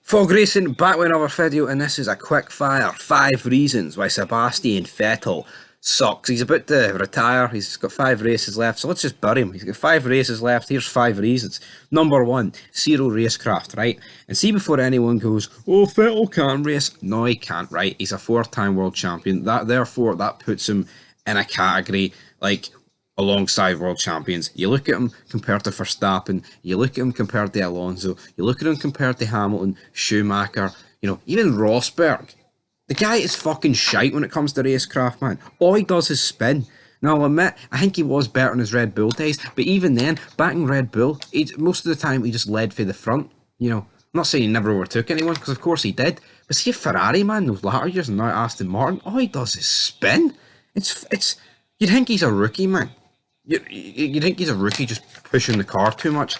Fog Racing back with another video, and this is a quick fire 5 reasons why Sebastian Vettel sucks. He's about to retire, he's got 5 races left, so let's just bury him. He's got 5 races left, here's 5 reasons. Number 1, zero racecraft, right? And see, before anyone goes, oh, Vettel can't race. No, he can't, right? He's a 4-time world champion. Therefore, that puts him in a category like alongside world champions. You look at him compared to Verstappen, you look at him compared to Alonso, you look at him compared to Hamilton, Schumacher, even Rosberg. The guy is fucking shite when it comes to racecraft, man. All he does is spin. Now, I'll admit, I think he was better in his Red Bull days, but even then, back in Red Bull, most of the time he just led for the front. I'm not saying he never overtook anyone, because of course he did, but see a Ferrari, man, those latter years, and now Aston Martin, all he does is spin. You'd think he's a rookie, man. You think he's a rookie just pushing the car too much.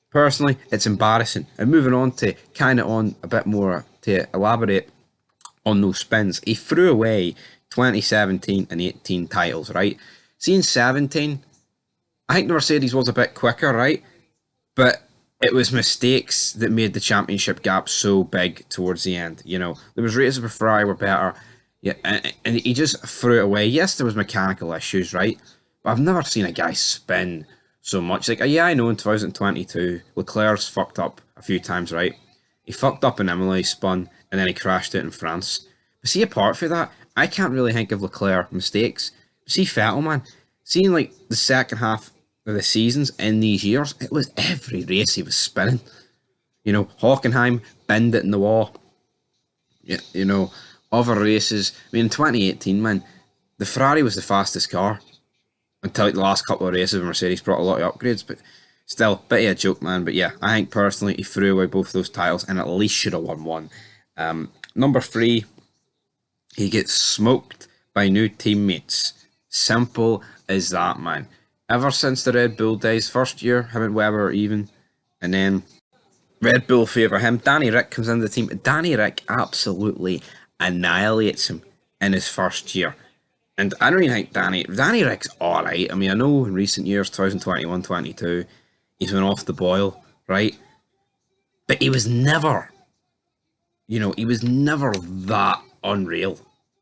Personally, it's embarrassing. And moving on to a bit more to elaborate on those spins. He threw away 2017 and 18 titles, right? See, in 17, I think the Mercedes was a bit quicker, right? But it was mistakes that made the championship gap so big towards the end. There was races where Ferrari were better. Yeah, and he just threw it away. Yes, there was mechanical issues, right? But I've never seen a guy spin so much. Like, yeah, I know in 2022, Leclerc's fucked up a few times, right? He fucked up in Imola, he spun, and then he crashed it in France. But see, apart from that, I can't really think of Leclerc mistakes. But see, Vettel, man, seeing like the second half of the seasons in these years, it was every race he was spinning. Hockenheim, bend it in the wall. Other races. I mean, in 2018, man, the Ferrari was the fastest car until the last couple of races when Mercedes brought a lot of upgrades, but still, bit of a joke, man. But yeah, I think personally he threw away both those titles and at least should have won one. Number 3, he gets smoked by new teammates. Simple as that, man. Ever since the Red Bull days, first year, him and Webber are even, and then Red Bull favour him. Danny Rick comes into the team. Danny Rick absolutely annihilates him in his first year. And I don't even think Danny Rick's alright. I mean, I know in recent years, 2021, 22, he's been off the boil, right? But he was never, that unreal.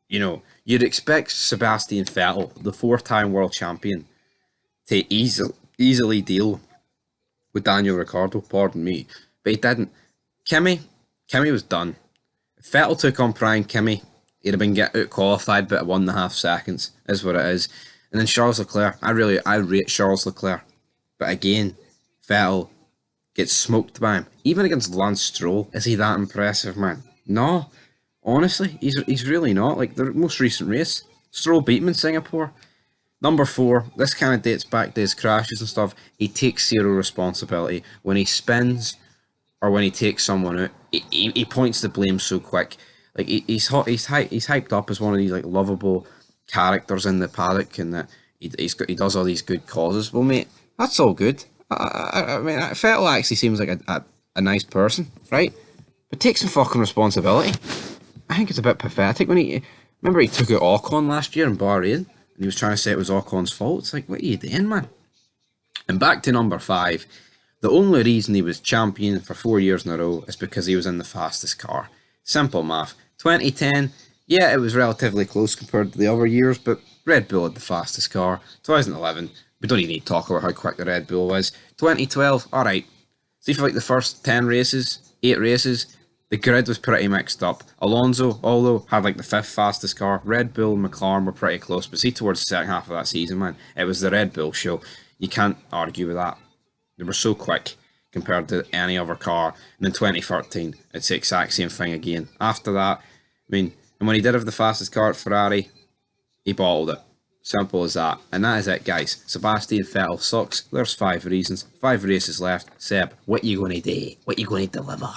You'd expect Sebastian Vettel, the 4-time world champion, to easily deal with Daniel Ricciardo, pardon me. But he didn't. Kimi was done. If Vettel took on Prime Kimi, he'd have been out qualified, but 1.5 seconds is what it is. And then Charles Leclerc, I rate Charles Leclerc, but again, Vettel gets smoked by him. Even against Lance Stroll, is he that impressive, man? No, honestly, he's really not. Like the most recent race, Stroll beat him in Singapore. Number 4, this kind of dates back to his crashes and stuff. He takes zero responsibility when he spins or when he takes someone out. He points the blame so quick. Like he's hyped up as one of these like lovable characters in the paddock, and that he does all these good causes. Well, mate, that's all good. I mean, Vettel actually seems like a nice person, right? But take some fucking responsibility. I think it's a bit pathetic when he took out Ocon last year in Bahrain, and he was trying to say it was Ocon's fault. It's like, what are you doing, man? And back to number 5. The only reason he was champion for 4 years in a row is because he was in the fastest car. Simple math. 2010, yeah, it was relatively close compared to the other years, but Red Bull had the fastest car. 2011, we don't even need to talk about how quick the Red Bull was. 2012, alright. See, for like the first 8 races, the grid was pretty mixed up. Alonso, although, had like the 5th fastest car. Red Bull and McLaren were pretty close, but see, towards the second half of that season, man, it was the Red Bull show. You can't argue with that. They were so quick compared to any other car. And in 2013, it's the exact same thing again. After that, and when he did have the fastest car at Ferrari, he bottled it. Simple as that. And that is it, guys. Sebastian Vettel sucks. There's 5 reasons. 5 races left. Seb, what you going to do? What you going to deliver?